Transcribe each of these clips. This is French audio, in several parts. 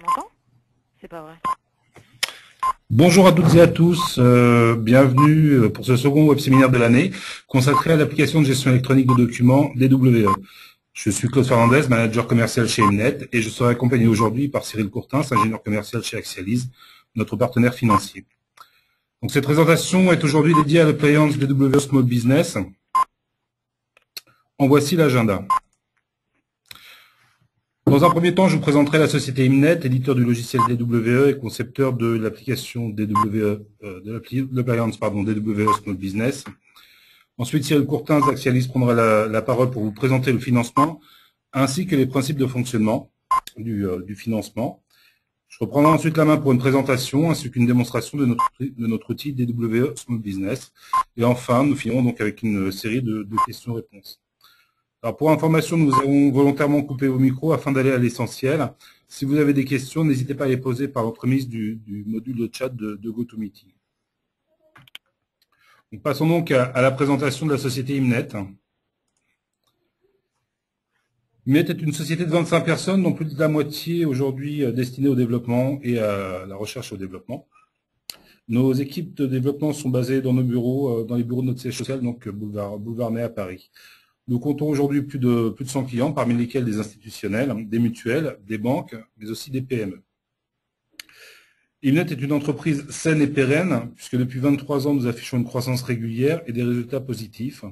m'entends? C'est pas vrai. Bonjour à toutes et à tous, bienvenue pour ce second web séminaire de l'année consacré à l'application de gestion électronique de documents DWE. Je suis Claude Fernandez, manager commercial chez Mnet et je serai accompagné aujourd'hui par Cyril Courtins, ingénieur commercial chez Axialise, notre partenaire financier. Donc cette présentation est aujourd'hui dédiée à l'appliance DWE Small Business. En voici l'agenda. Dans un premier temps, je vous présenterai la société Mnet, éditeur du logiciel DWE et concepteur de l'application DWE, de l'appliance DWE Small Business. Ensuite, Cyril Courtins d'Axialise prendra la parole pour vous présenter le financement ainsi que les principes de fonctionnement du financement. Je reprendrai ensuite la main pour une présentation ainsi qu'une démonstration de notre outil DWE Small Business. Et enfin, nous finirons donc avec une série de questions-réponses. Alors pour information, nous avons volontairement coupé vos micros afin d'aller à l'essentiel. Si vous avez des questions, n'hésitez pas à les poser par l'entremise du module de chat de GoToMeeting. Passons donc à la présentation de la société Mnet. Mnet est une société de 25 personnes, dont plus de la moitié aujourd'hui destinée au développement et à la recherche et au développement. Nos équipes de développement sont basées dans nos bureaux, dans les bureaux de notre siège social, donc boulevard Ney à Paris. Nous comptons aujourd'hui plus de 100 clients, parmi lesquels des institutionnels, des mutuelles, des banques, mais aussi des PME. Mnet est une entreprise saine et pérenne, puisque depuis 23 ans, nous affichons une croissance régulière et des résultats positifs.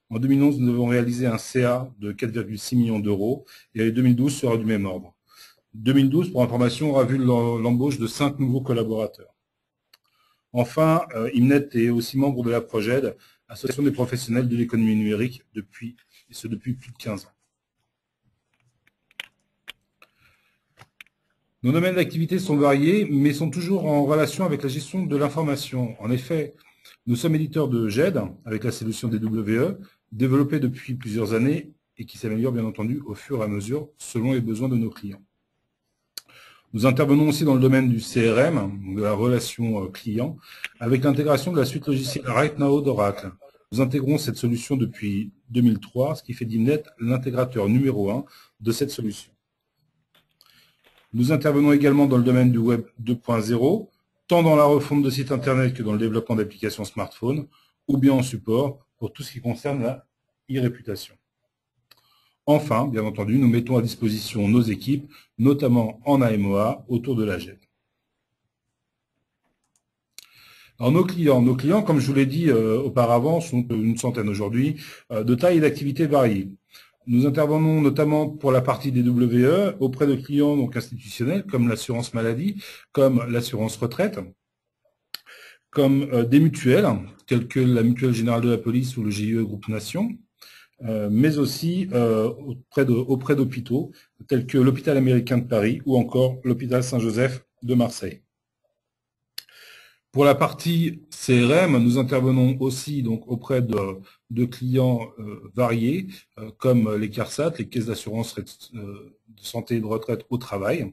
En 2011, nous avons réalisé un CA de 4,6 millions d'euros, et 2012 sera du même ordre. 2012, pour information, aura vu l'embauche de 5 nouveaux collaborateurs. Enfin, Mnet est aussi membre de la PROGED, Association des professionnels de l'économie numérique, depuis plus de 15 ans. Nos domaines d'activité sont variés, mais sont toujours en relation avec la gestion de l'information. En effet, nous sommes éditeurs de GED, avec la solution DWE, développée depuis plusieurs années et qui s'améliore bien entendu au fur et à mesure selon les besoins de nos clients. Nous intervenons aussi dans le domaine du CRM, de la relation client, avec l'intégration de la suite logicielle RightNow d'Oracle. Nous intégrons cette solution depuis 2003, ce qui fait d'Mnet l'intégrateur numéro 1 de cette solution. Nous intervenons également dans le domaine du Web 2.0, tant dans la refonte de sites Internet que dans le développement d'applications smartphones, ou bien en support pour tout ce qui concerne la e-réputation. Enfin, bien entendu, nous mettons à disposition nos équipes, notamment en AMOA, autour de la GED. Alors nos clients, comme je vous l'ai dit auparavant, sont une centaine aujourd'hui, de taille et d'activité variées. Nous intervenons notamment pour la partie des WE auprès de clients donc institutionnels comme l'assurance maladie, comme l'assurance retraite, comme des mutuelles telles que la Mutuelle Générale de la Police ou le GIE Groupe Nation, mais aussi auprès d'hôpitaux tels que l'hôpital américain de Paris ou encore l'hôpital Saint-Joseph de Marseille. Pour la partie CRM, nous intervenons aussi donc auprès de clients variés, comme les CARSAT, les caisses d'assurance de santé et de retraite au travail,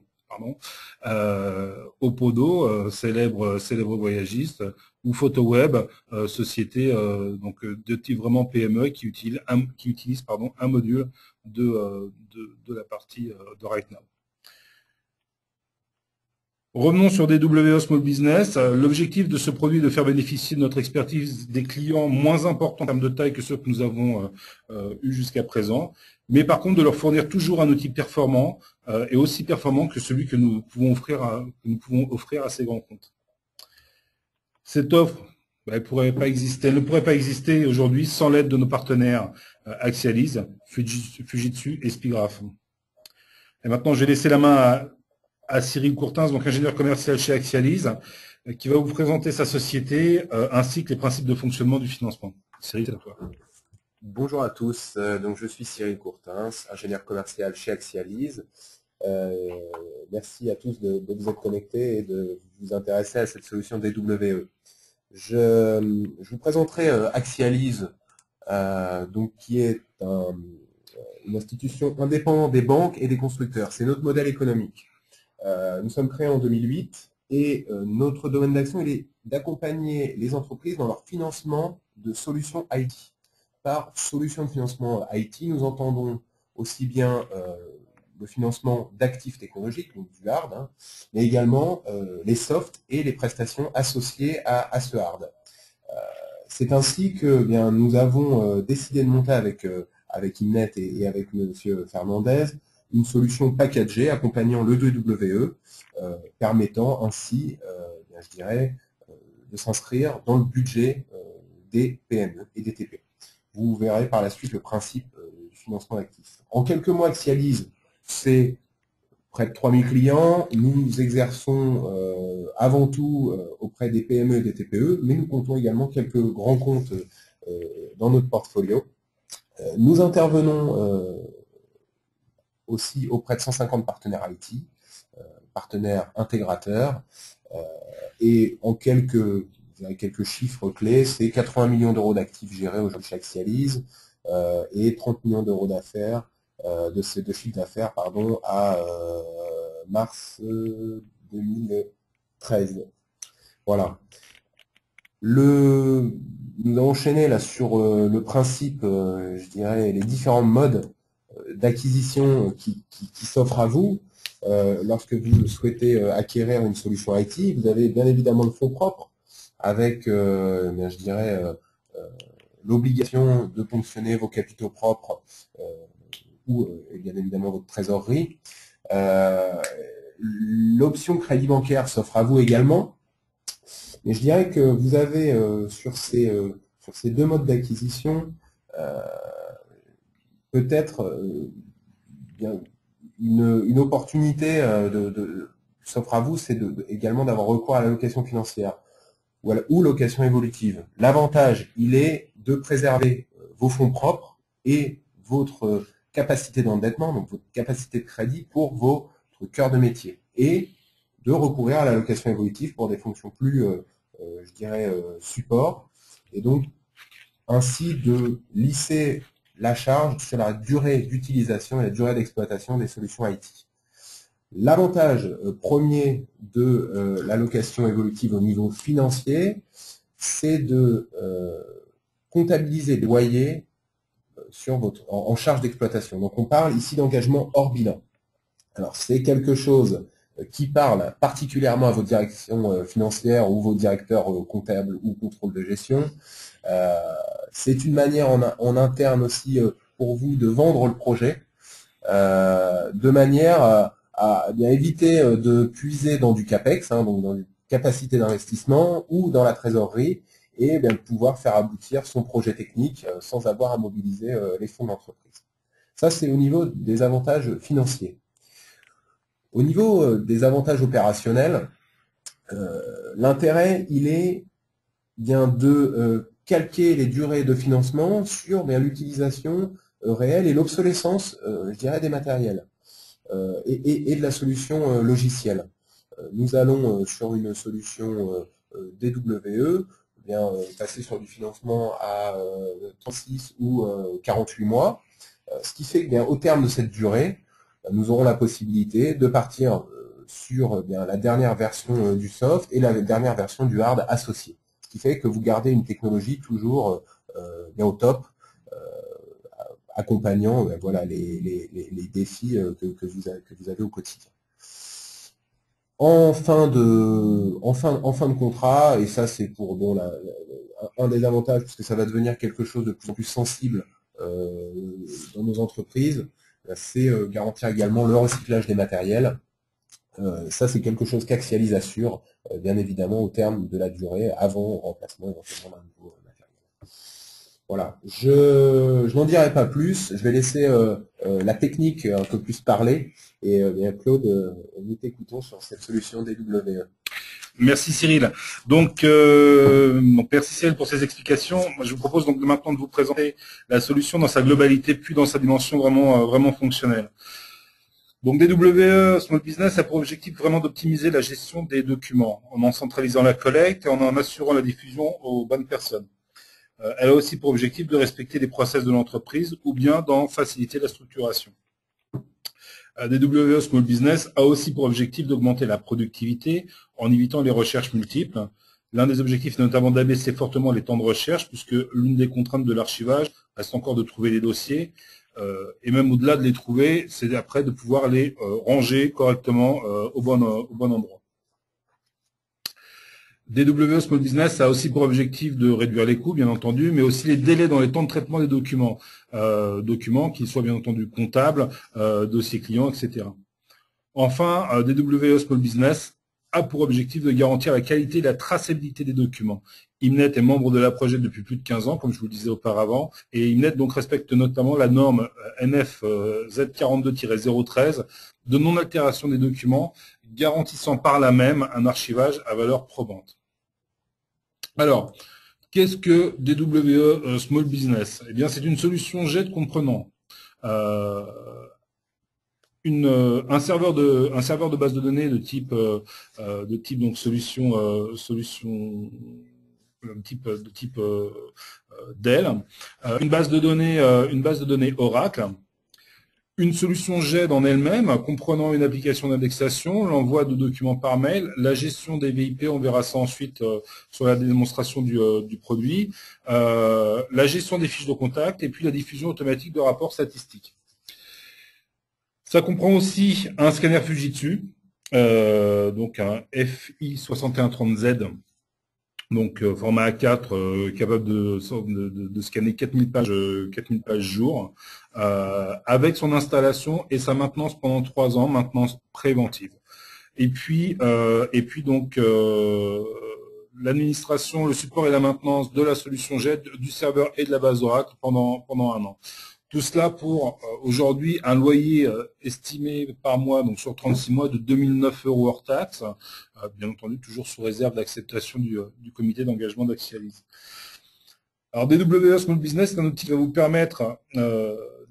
Opodo, célèbre voyagiste, ou PhotoWeb, société donc de type vraiment PME qui utilise un module de la partie de RightNow. Revenons sur DWE Small Business. L'objectif de ce produit est de faire bénéficier de notre expertise des clients moins importants en termes de taille que ceux que nous avons eus jusqu'à présent, mais par contre de leur fournir toujours un outil performant et aussi performant que celui que nous pouvons offrir à ces grands comptes. Cette offre elle ne pourrait pas exister aujourd'hui sans l'aide de nos partenaires Axialise, Fujitsu et Spigraph. Et maintenant, je vais laisser la main à Cyril Courtins, donc ingénieur commercial chez Axialise, qui va vous présenter sa société ainsi que les principes de fonctionnement du financement. Cyril, c'est à toi. Bonjour à tous, donc je suis Cyril Courtins, ingénieur commercial chez Axialise. Merci à tous de vous être connectés et de vous intéresser à cette solution DWE. Je vous présenterai Axialise, donc qui est une institution indépendante des banques et des constructeurs. C'est notre modèle économique. Nous sommes créés en 2008 et notre domaine d'action est d'accompagner les entreprises dans leur financement de solutions IT. Par solutions de financement IT, nous entendons aussi bien le financement d'actifs technologiques, donc du hard, hein, mais également les softs et les prestations associées à ce hard. C'est ainsi que bien, nous avons décidé de monter avec Innet et avec M. Fernandez une solution packagée accompagnant le 2WE, permettant ainsi, bien, je dirais, de s'inscrire dans le budget des PME et des TPE. Vous verrez par la suite le principe du financement actif. En quelques mots, Axialise, c'est près de 3000 clients. Nous exerçons avant tout auprès des PME et des TPE, mais nous comptons également quelques grands comptes dans notre portfolio. Nous intervenons aussi auprès de 150 partenaires IT, partenaires intégrateurs, et en quelques chiffres clés, c'est 80 millions d'euros d'actifs gérés aujourd'hui chez Axialise et 30 millions d'euros d'affaires, de chiffre d'affaires, pardon, à mars 2013. Voilà. Nous avons enchaîné là sur le principe, je dirais, les différents modes d'acquisition qui s'offrent à vous. Lorsque vous souhaitez acquérir une solution IT, vous avez bien évidemment le fonds propre avec, je dirais, l'obligation de ponctionner vos capitaux propres ou bien évidemment votre trésorerie. L'option crédit bancaire s'offre à vous également. Mais je dirais que vous avez sur ces deux modes d'acquisition peut-être une opportunité s'offre à vous, c'est également d'avoir recours à la location financière ou location évolutive. L'avantage, il est de préserver vos fonds propres et votre capacité d'endettement, donc votre capacité de crédit pour votre cœur de métier, et de recourir à la location évolutive pour des fonctions plus, je dirais, support, et donc ainsi de lisser la charge sur la durée d'utilisation et la durée d'exploitation des solutions IT. L'avantage premier de la location évolutive au niveau financier, c'est de comptabiliser les loyers sur en charge d'exploitation. Donc on parle ici d'engagement hors bilan. Alors c'est quelque chose qui parle particulièrement à vos directions financières ou vos directeurs comptables ou contrôle de gestion. C'est une manière en interne aussi pour vous de vendre le projet de manière à bien éviter de puiser dans du CAPEX, hein, donc dans une capacité d'investissement ou dans la trésorerie, et bien de pouvoir faire aboutir son projet technique sans avoir à mobiliser les fonds d'entreprise. Ça, c'est au niveau des avantages financiers. Au niveau des avantages opérationnels, l'intérêt, il est bien de calquer les durées de financement sur l'utilisation réelle et l'obsolescence, je dirais, des matériels et de la solution logicielle. Nous allons sur une solution DWE bien passer sur du financement à 36 ou 48 mois, ce qui fait que bien, au terme de cette durée, nous aurons la possibilité de partir sur bien, la dernière version du soft et la dernière version du hard associé. Ce qui fait que vous gardez une technologie toujours bien au top, accompagnant voilà, les défis que vous avez au quotidien. En fin de contrat, et ça c'est pour bon, un des avantages, puisque ça va devenir quelque chose de plus en plus sensible dans nos entreprises, c'est garantir également le recyclage des matériels. Ça c'est quelque chose qu'Axialise assure, bien évidemment au terme de la durée, avant remplacement éventuellement d'un nouveau matériel. Voilà, je n'en dirai pas plus, je vais laisser la technique un peu plus parler, et bien Claude, nous t'écoutons sur cette solution DWE. Merci Cyril. Donc, merci Cyril pour ces explications. Moi, je vous propose donc maintenant de vous présenter la solution dans sa globalité, puis dans sa dimension vraiment fonctionnelle. Donc DWE Small Business a pour objectif vraiment d'optimiser la gestion des documents en centralisant la collecte et en assurant la diffusion aux bonnes personnes. Elle a aussi pour objectif de respecter les process de l'entreprise ou bien d'en faciliter la structuration. DWE Small Business a aussi pour objectif d'augmenter la productivité en évitant les recherches multiples. L'un des objectifs est notamment d'abaisser fortement les temps de recherche, puisque l'une des contraintes de l'archivage reste encore de trouver les dossiers. et même au-delà de les trouver, c'est après de pouvoir les ranger correctement au bon endroit. DWE Small Business a aussi pour objectif de réduire les coûts, bien entendu, mais aussi les délais dans les temps de traitement des documents. Documents qui soient bien entendu comptables, dossiers clients, etc. Enfin, DWE Small Business a pour objectif de garantir la qualité et la traçabilité des documents. Imnet est membre de la projet depuis plus de 15 ans, comme je vous le disais auparavant, et Imnet donc respecte notamment la norme NF Z42-013 de non-altération des documents, garantissant par là même un archivage à valeur probante. Alors, qu'est-ce que DWE Small Business? Eh bien, c'est une solution GED comprenant un serveur de base de données de type donc solution de type Dell, une base de données Oracle, une solution GED en elle-même comprenant une application d'indexation, l'envoi de documents par mail, la gestion des VIP, on verra ça ensuite sur la démonstration du produit, la gestion des fiches de contact et puis la diffusion automatique de rapports statistiques. Ça comprend aussi un scanner Fujitsu, donc un FI6130Z, donc format A4, capable de scanner 4000 pages jour, avec son installation et sa maintenance pendant 3 ans, maintenance préventive. Et puis donc l'administration, le support et la maintenance de la solution GED, du serveur et de la base Oracle pendant 1 an. Tout cela pour aujourd'hui un loyer estimé par mois, donc sur 36 mois, de 2009 € hors taxe, bien entendu toujours sous réserve d'acceptation du comité d'engagement d'Axialis. Alors DWE Small Business, c'est un outil qui va vous permettre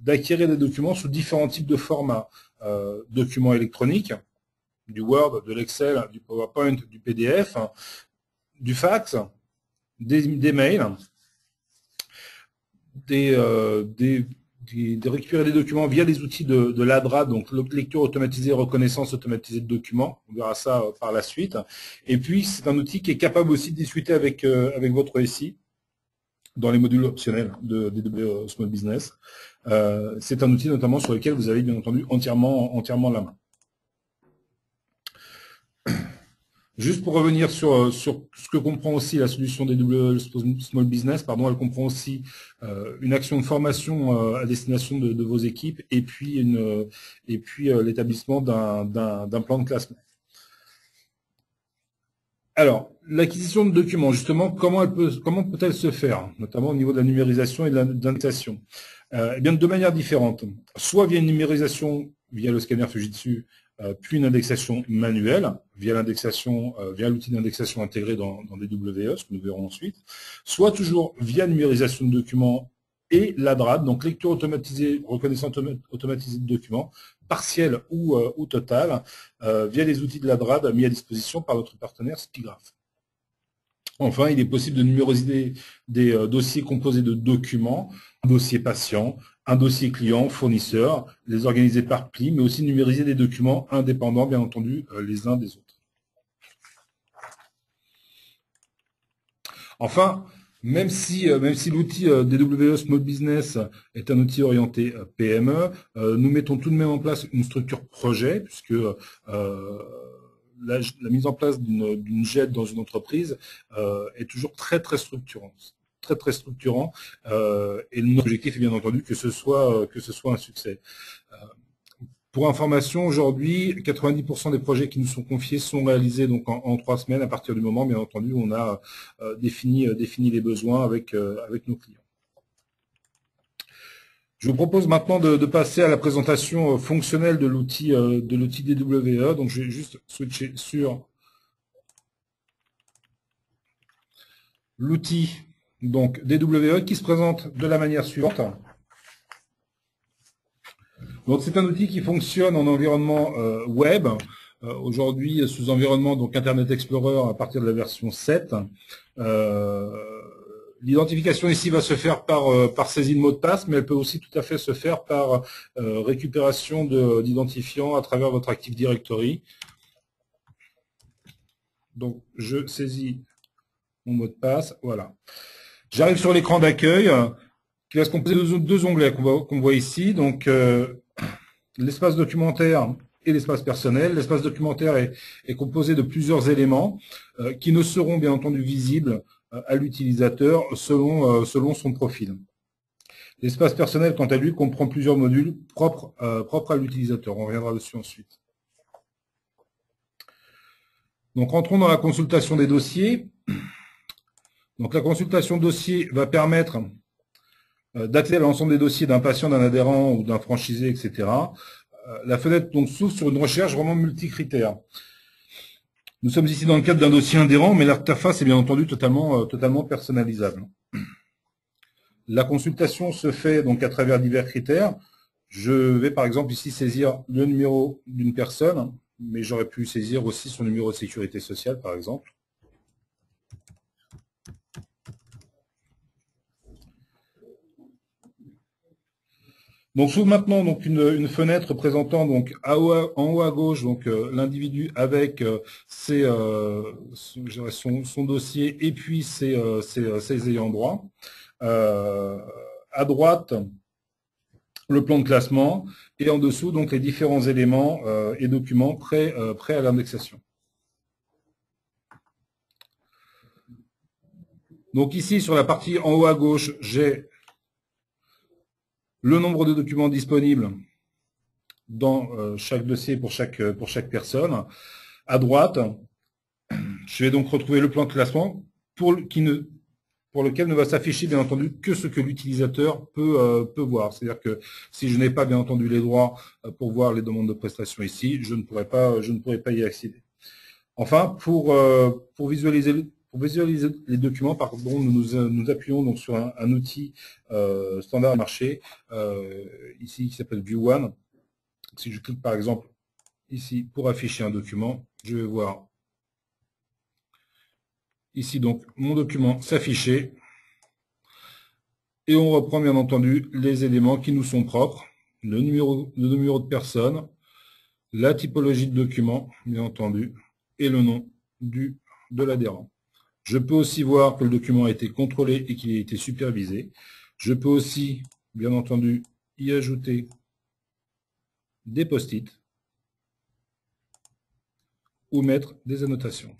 d'acquérir des documents sous différents types de formats. Documents électroniques, du Word, de l'Excel, du PowerPoint, du PDF, du fax, des mails, de récupérer des documents via des outils de l'ADRA, donc lecture automatisée, reconnaissance automatisée de documents. On verra ça par la suite. Et puis, c'est un outil qui est capable aussi de discuter avec votre SI dans les modules optionnels de DWE Small Business. C'est un outil notamment sur lequel vous avez bien entendu entièrement la main. Juste pour revenir sur ce que comprend aussi la solution DWE Small Business, elle comprend aussi une action de formation à destination de vos équipes et puis l'établissement d'un plan de classement. Alors, l'acquisition de documents, justement, comment peut-elle se faire, notamment au niveau de la numérisation et de l'indexation? Eh bien, de manière différente. Soit via une numérisation via le scanner Fujitsu, puis une indexation manuelle via l'outil d'indexation intégré dans DWE, ce que nous verrons ensuite, soit toujours via numérisation de documents et l'ADRAD, donc lecture automatisée, reconnaissance automatisée de documents, partielle ou totale, via les outils de l'ADRAD mis à disposition par notre partenaire Spigraph. Enfin, il est possible de numériser des dossiers composés de documents, un dossier patient, un dossier client, fournisseur, les organiser par pli, mais aussi numériser des documents indépendants, bien entendu, les uns des autres. Enfin, même si l'outil DWE Small Business est un outil orienté PME, nous mettons tout de même en place une structure projet, puisque la mise en place d'une GED dans une entreprise est toujours très structurante. Très structurant, et notre objectif est bien entendu que ce soit un succès. Pour information, aujourd'hui, 90% des projets qui nous sont confiés sont réalisés donc en 3 semaines, à partir du moment, bien entendu, où on a défini les besoins avec nos clients. Je vous propose maintenant de passer à la présentation fonctionnelle de l'outil DWE. Donc, je vais juste switcher sur l'outil donc DWE qui se présente de la manière suivante. Donc, c'est un outil qui fonctionne en environnement web. Aujourd'hui, sous environnement donc Internet Explorer à partir de la version 7. L'identification ici va se faire par saisie de mot de passe, mais elle peut aussi tout à fait se faire par récupération d'identifiants à travers votre Active Directory. Donc, je saisis mon mot de passe, voilà. J'arrive sur l'écran d'accueil qui va se composer de deux onglets qu'on voit ici. Donc, l'espace documentaire et l'espace personnel. L'espace documentaire est composé de plusieurs éléments qui ne seront bien entendu visibles à l'utilisateur selon son profil. L'espace personnel, quant à lui, comprend plusieurs modules propres à l'utilisateur. On reviendra dessus ensuite. Donc, rentrons dans la consultation des dossiers. Donc, la consultation de dossier va permettre d'accéder à l'ensemble des dossiers d'un patient, d'un adhérent ou d'un franchisé, etc. La fenêtre donc s'ouvre sur une recherche vraiment multicritère. Nous sommes ici dans le cadre d'un dossier adhérent, mais l'interface est bien entendu totalement personnalisable. La consultation se fait donc à travers divers critères. Je vais par exemple ici saisir le numéro d'une personne, mais j'aurais pu saisir aussi son numéro de sécurité sociale par exemple. Donc s'ouvre maintenant donc une fenêtre présentant donc en haut à gauche donc l'individu avec son dossier et puis ses ayants droit. À droite le plan de classement et en dessous donc les différents éléments et documents prêts à l'indexation. Donc ici sur la partie en haut à gauche j'ai le nombre de documents disponibles dans chaque dossier pour chaque personne. À droite, je vais donc retrouver le plan de classement pour lequel ne va s'afficher bien entendu que ce que l'utilisateur peut voir. C'est-à-dire que si je n'ai pas bien entendu les droits pour voir les demandes de prestations ici, je ne pourrais pas y accéder. Enfin, pour visualiser les documents, pardon, nous appuyons donc sur un outil standard marché ici qui s'appelle View One. Si je clique par exemple ici pour afficher un document, je vais voir ici donc mon document s'afficher et on reprend bien entendu les éléments qui nous sont propres, le numéro de personne, la typologie de document bien entendu et le nom de l'adhérent. Je peux aussi voir que le document a été contrôlé et qu'il a été supervisé. Je peux aussi, bien entendu, y ajouter des post-it ou mettre des annotations.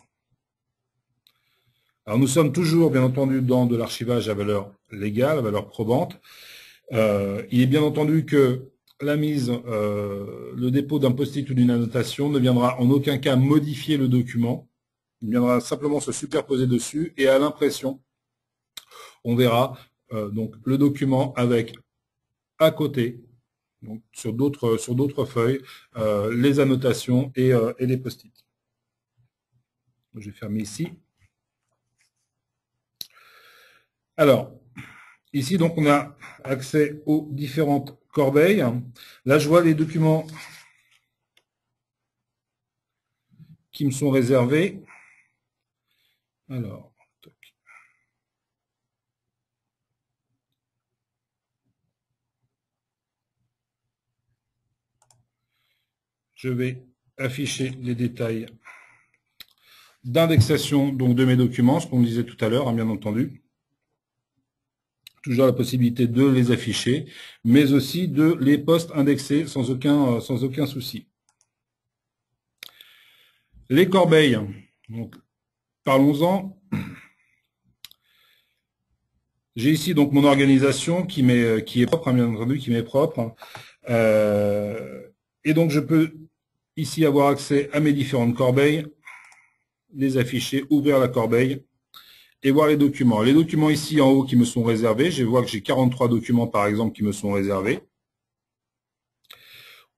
Alors nous sommes toujours, bien entendu, dans de l'archivage à valeur légale, à valeur probante. Il est bien entendu que la mise, le dépôt d'un post-it ou d'une annotation ne viendra en aucun cas modifier le document. Il viendra simplement se superposer dessus et à l'impression, on verra donc le document avec à côté, donc sur d'autres feuilles, les annotations et les post-it. Je vais fermer ici. Alors, ici donc on a accès aux différentes corbeilles. Là je vois les documents qui me sont réservés. Alors, je vais afficher les détails d'indexation donc de mes documents, ce qu'on disait tout à l'heure, bien entendu. Toujours la possibilité de les afficher, mais aussi de les post-indexer sans aucun souci. Les corbeilles, donc parlons-en. J'ai ici donc mon organisation qui est propre, bien entendu, qui m'est propre. Et donc je peux ici avoir accès à mes différentes corbeilles, les afficher, ouvrir la corbeille et voir les documents. Les documents ici en haut qui me sont réservés, je vois que j'ai 43 documents par exemple qui me sont réservés.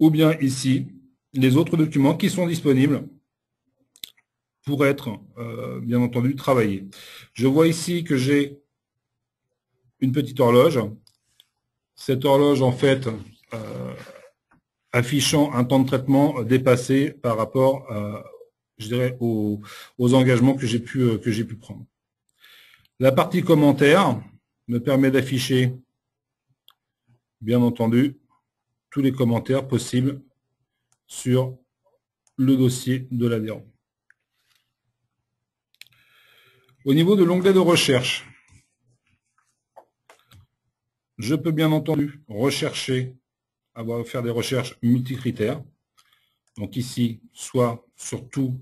Ou bien ici, les autres documents qui sont disponibles pour être, bien entendu, travaillés. Je vois ici que j'ai une petite horloge. Cette horloge, en fait, affichant un temps de traitement dépassé par rapport, je dirais, aux engagements que j'ai pu prendre. La partie commentaires me permet d'afficher, bien entendu, tous les commentaires possibles sur le dossier de l'adhérent. Au niveau de l'onglet de recherche, Je peux bien entendu rechercher, faire des recherches multicritères. Donc ici, soit sur toutes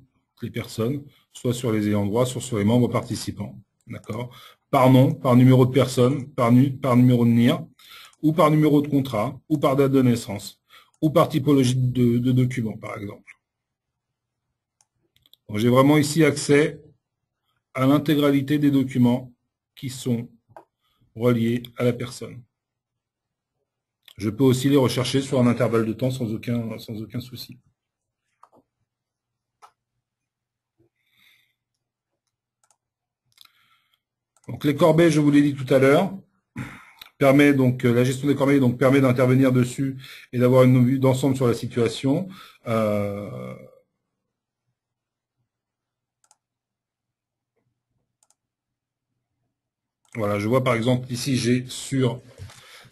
les personnes, soit sur les ayants droit, soit sur les membres participants. D'accord? Par nom, par numéro de personne, par numéro de NIR, ou par numéro de contrat, ou par date de naissance, ou par typologie de document, par exemple. J'ai vraiment ici accès à l'intégralité des documents qui sont reliés à la personne. Je peux aussi les rechercher sur un intervalle de temps sans aucun souci. Donc les corbeilles, je vous l'ai dit tout à l'heure, la gestion des corbeilles permet d'intervenir dessus et d'avoir une vue d'ensemble sur la situation. Voilà, je vois par exemple ici, j'ai sur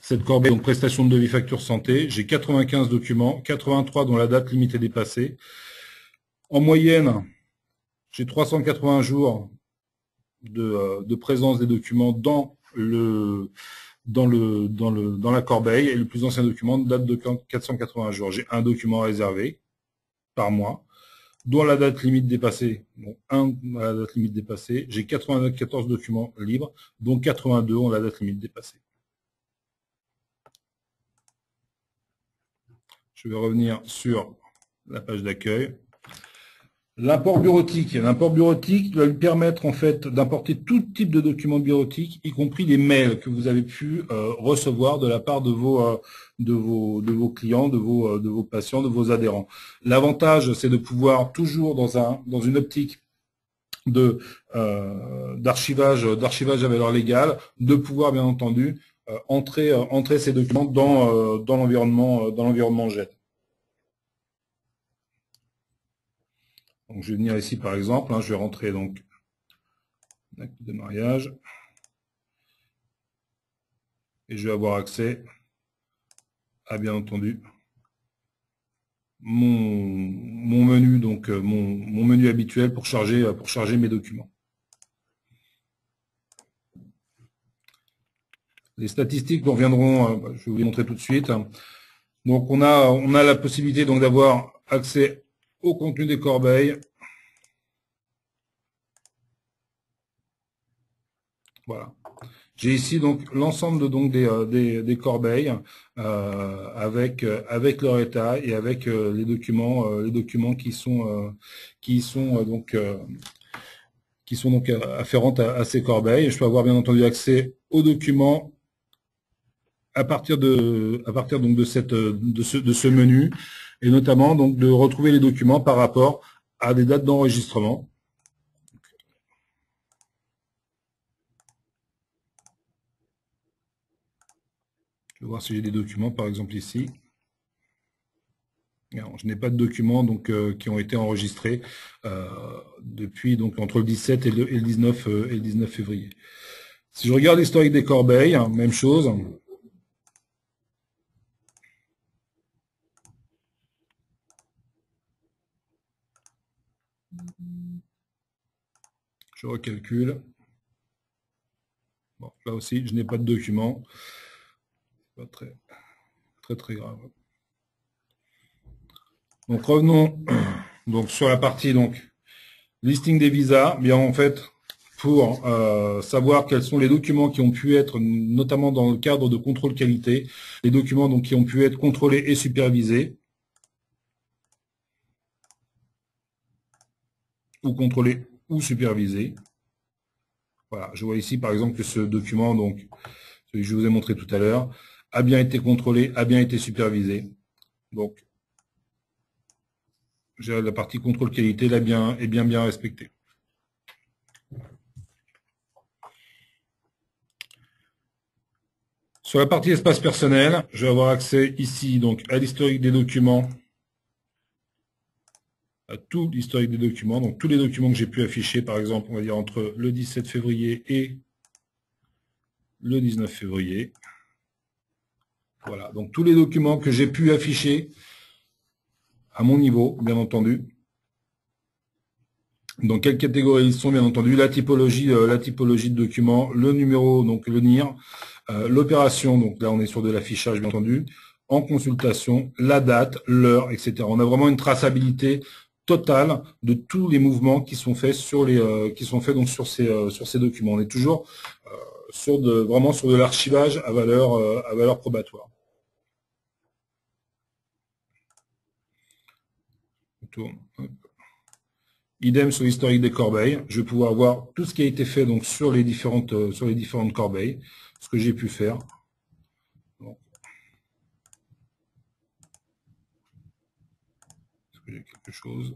cette corbeille, donc prestation de devis facture santé, j'ai 95 documents, 83 dont la date limite est dépassée. En moyenne, j'ai 380 jours de présence des documents dans la corbeille, et le plus ancien document date de 480 jours. J'ai un document réservé par mois, dont la date limite dépassée, donc la date limite dépassée. J'ai 94 documents libres, dont 82 ont la date limite dépassée. Je vais revenir sur la page d'accueil. L'import bureautique. L'import bureautique doit lui permettre en fait d'importer tout type de documents bureautiques, y compris les mails que vous avez pu recevoir de la part de vos clients, de vos patients, de vos adhérents. L'avantage, c'est de pouvoir toujours dans une optique d'archivage à valeur légale, de pouvoir bien entendu entrer ces documents dans l'environnement GED. Donc, je vais venir ici, par exemple, je vais rentrer donc acte de mariage et je vais avoir accès à, bien entendu, mon menu, donc mon menu habituel pour charger mes documents. Les statistiques nous reviendront, je vais vous les montrer tout de suite. Donc, on a la possibilité donc d'avoir accès au contenu des corbeilles. Voilà. J'ai ici donc l'ensemble des corbeilles avec leur état et avec les documents qui sont afférents à ces corbeilles. Je peux avoir bien entendu accès aux documents à partir donc de ce menu, et notamment donc de retrouver les documents par rapport à des dates d'enregistrement. Je vais voir si j'ai des documents, par exemple ici. Non, je n'ai pas de documents donc qui ont été enregistrés depuis donc entre le 17 et le 19 février. Si je regarde l'historique des corbeilles, même chose. Je recalcule. Bon, là aussi, je n'ai pas de documents. Pas très grave. Donc revenons donc sur la partie donc listing des visas. Bien en fait, pour savoir quels sont les documents qui ont pu être, notamment dans le cadre de contrôle qualité, les documents donc qui ont pu être contrôlés et supervisés, ou contrôlés ou supervisés. Voilà, je vois ici par exemple que ce document, donc celui que je vous ai montré tout à l'heure, a bien été contrôlé, a bien été supervisé. Donc, la partie contrôle qualité est bien respectée. Sur la partie espace personnel, je vais avoir accès ici donc à l'historique des documents, à tout l'historique des documents, donc tous les documents que j'ai pu afficher, par exemple, on va dire entre le 17 février et le 19 février. Voilà, donc tous les documents que j'ai pu afficher à mon niveau, bien entendu. Dans quelle catégorie ils sont, bien entendu, la typologie de document, le numéro, donc le NIR, l'opération, donc là on est sur de l'affichage, bien entendu, en consultation, la date, l'heure, etc. On a vraiment une traçabilité totale de tous les mouvements qui sont faits sur donc sur ces documents. On est toujours vraiment sur de l'archivage à valeur probatoire. On tourne. Hop. Idem sur l'historique des corbeilles. Je vais pouvoir voir tout ce qui a été fait donc sur les différentes corbeilles, ce que j'ai pu faire. Bon. Est-ce que j'ai quelque chose?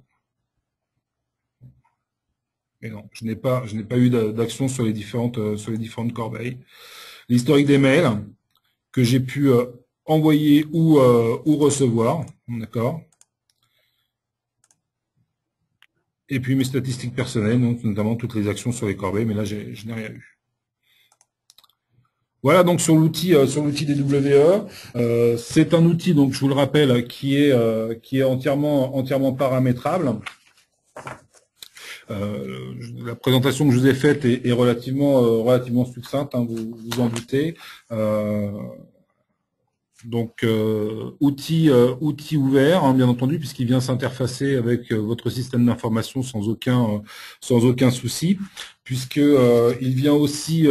Et non, je n'ai pas eu d'action sur les différentes corbeilles. L'historique des mails que j'ai pu envoyer ou recevoir, d'accord. Et puis mes statistiques personnelles, donc notamment toutes les actions sur les corbeilles, mais là je n'ai rien eu. Voilà donc sur l'outil des WE. C'est un outil, donc je vous le rappelle, qui est entièrement paramétrable. La présentation que je vous ai faite est relativement succincte, hein, vous vous en doutez. Donc outil ouvert, hein, bien entendu, puisqu'il vient s'interfacer avec votre système d'information sans aucun souci, puisque il vient aussi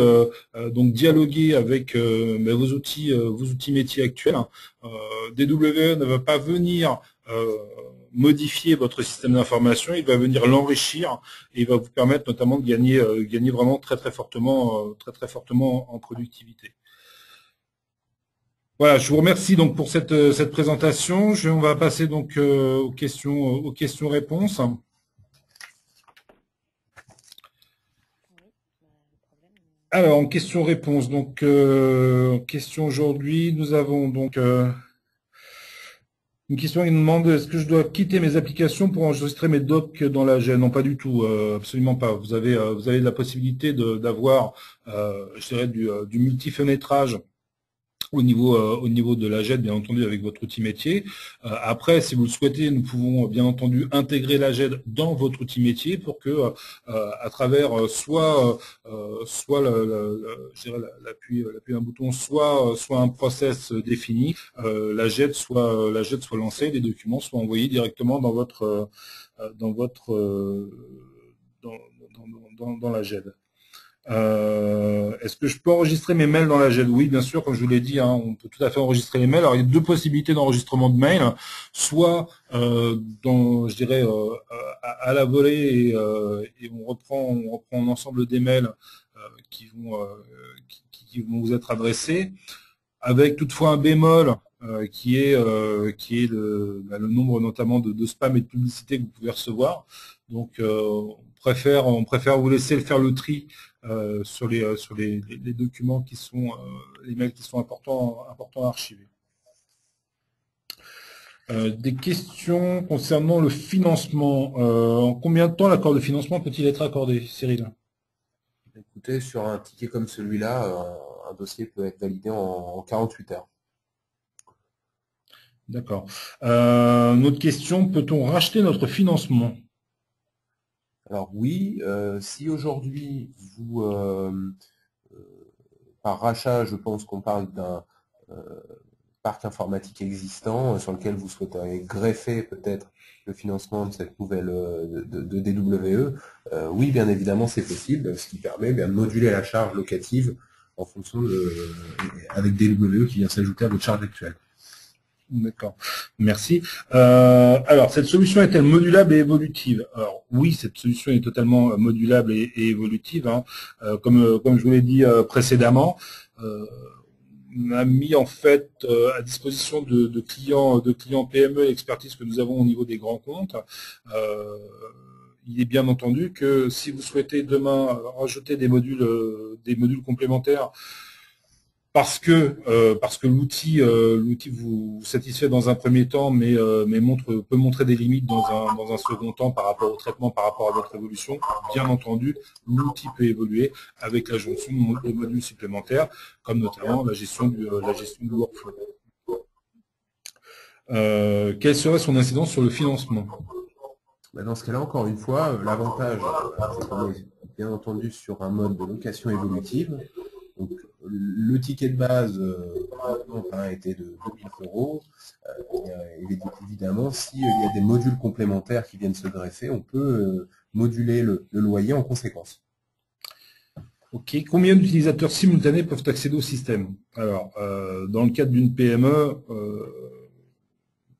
donc dialoguer avec vos outils métiers actuels. DWE ne va pas venir modifier votre système d'information, il va venir l'enrichir et il va vous permettre notamment de gagner vraiment très fortement en productivité. Voilà, je vous remercie donc pour cette présentation. On va passer donc aux questions-réponses. Alors, en questions-réponses, donc question aujourd'hui, nous avons donc une question qui nous demande: est-ce que je dois quitter mes applications pour enregistrer mes docs dans la GED? Non, pas du tout, absolument pas. Vous avez la possibilité d'avoir, je dirais, du multi-fenêtrage au niveau de la GED, bien entendu, avec votre outil métier. Après, si vous le souhaitez, nous pouvons bien entendu intégrer la GED dans votre outil métier pour que, à travers soit l'appui d'un bouton, soit un process défini, la GED soit lancée, les documents soient envoyés directement dans la GED. Est-ce que je peux enregistrer mes mails dans la GED? Oui, bien sûr, comme je vous l'ai dit, hein, on peut tout à fait enregistrer les mails. Alors, il y a deux possibilités d'enregistrement de mails, soit je dirais, à la volée, et on reprend l'ensemble des mails qui vont vous être adressés, avec toutefois un bémol qui est le nombre notamment de spam et de publicités que vous pouvez recevoir. Donc, on préfère vous laisser faire le tri sur les documents qui sont les mails qui sont importants à archiver. Des questions concernant le financement. En combien de temps l'accord de financement peut-il être accordé, Cyril? Écoutez, sur un ticket comme celui-là, un dossier peut être validé en 48 heures. D'accord. Notre question: peut-on racheter notre financement? Alors oui, si aujourd'hui vous par rachat, je pense qu'on parle d'un parc informatique existant sur lequel vous souhaiteriez greffer peut-être le financement de cette nouvelle de DWE, oui, bien évidemment, c'est possible, ce qui permet de moduler la charge locative en fonction avec DWE qui vient s'ajouter à votre charge actuelle. D'accord, merci. Alors, cette solution est-elle modulable et évolutive? Alors, oui, cette solution est totalement modulable et évolutive, hein. Comme je vous l'ai dit précédemment, on a mis en fait à disposition de clients PME l'expertise que nous avons au niveau des grands comptes. Il est bien entendu que si vous souhaitez demain rajouter des modules complémentaires, parce que l'outil vous satisfait dans un premier temps, mais peut montrer des limites dans un second temps par rapport au traitement, par rapport à votre évolution. Bien entendu, l'outil peut évoluer avec la jonction de modules supplémentaires, comme notamment la gestion du workflow. Quelle serait son incidence sur le financement? Dans ce cas-là, encore une fois, l'avantage, c'est qu'on est bien entendu sur un mode de location évolutive. Donc, le ticket de base était de 2000 euros. Évidemment, s'il y a des modules complémentaires qui viennent se greffer, on peut moduler le loyer en conséquence. Ok. Combien d'utilisateurs simultanés peuvent accéder au système? Alors, dans le cadre d'une PME,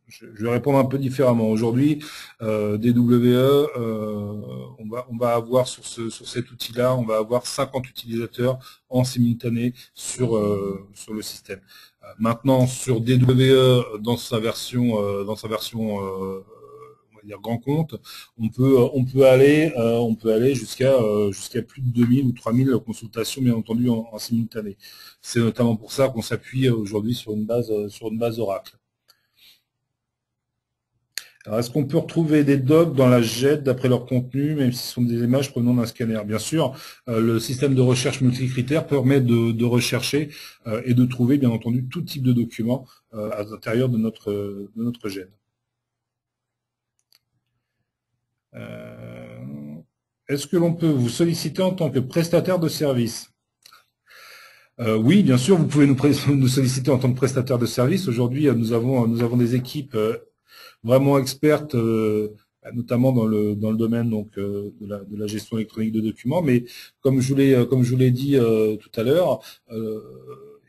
je vais répondre un peu différemment. Aujourd'hui, DWE, on va avoir sur cet outil-là, on va avoir 50 utilisateurs en simultané sur le système. Maintenant, sur DWE, dans sa version, on va dire grand compte, on peut aller jusqu'à plus de 2000 ou 3000 consultations, bien entendu, en simultané. C'est notamment pour ça qu'on s'appuie aujourd'hui sur une base Oracle. Alors, est-ce qu'on peut retrouver des docs dans la JET d'après leur contenu, même si ce sont des images provenant d'un scanner? Bien sûr, le système de recherche multicritère permet de rechercher et de trouver, bien entendu, tout type de documents à l'intérieur de notre JET. Est-ce que l'on peut vous solliciter en tant que prestataire de service? Oui, bien sûr, vous pouvez nous solliciter en tant que prestataire de service. Aujourd'hui, nous avons des équipes vraiment expertes, notamment dans le domaine de la gestion électronique de documents. Mais comme je vous l'ai dit tout à l'heure,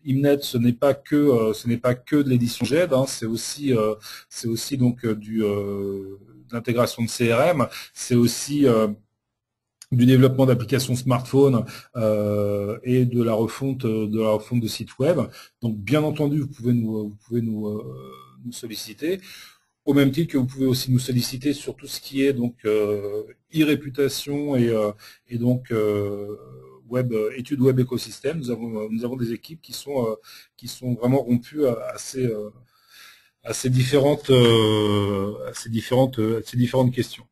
Imnet, ce n'est pas que de l'édition GED, hein, c'est aussi donc de l'intégration de CRM, c'est aussi du développement d'applications smartphone et de la refonte de sites web. Donc bien entendu, vous pouvez nous solliciter. Au même titre que vous pouvez aussi nous solliciter sur tout ce qui est donc e-réputation et donc études web écosystème. Nous avons des équipes qui sont vraiment rompues à ces différentes questions.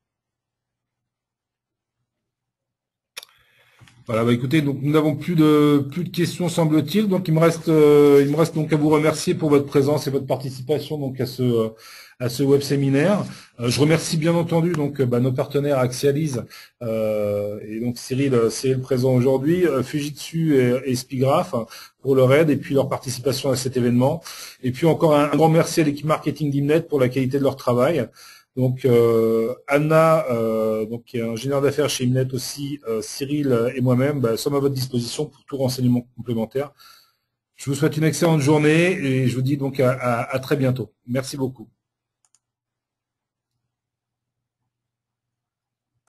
Voilà, écoutez, donc nous n'avons plus de questions, semble-t-il. Donc il me reste donc à vous remercier pour votre présence et votre participation donc à ce web séminaire. Je remercie bien entendu donc nos partenaires Axialise et donc Cyril présent aujourd'hui, Fujitsu et Spigraph pour leur aide et puis leur participation à cet événement. Et puis encore un grand merci à l'équipe marketing d'Imnet pour la qualité de leur travail. Donc Anna, qui est ingénieure d'affaires chez Imnet aussi, Cyril et moi-même sommes à votre disposition pour tout renseignement complémentaire. Je vous souhaite une excellente journée et je vous dis donc à très bientôt. Merci beaucoup.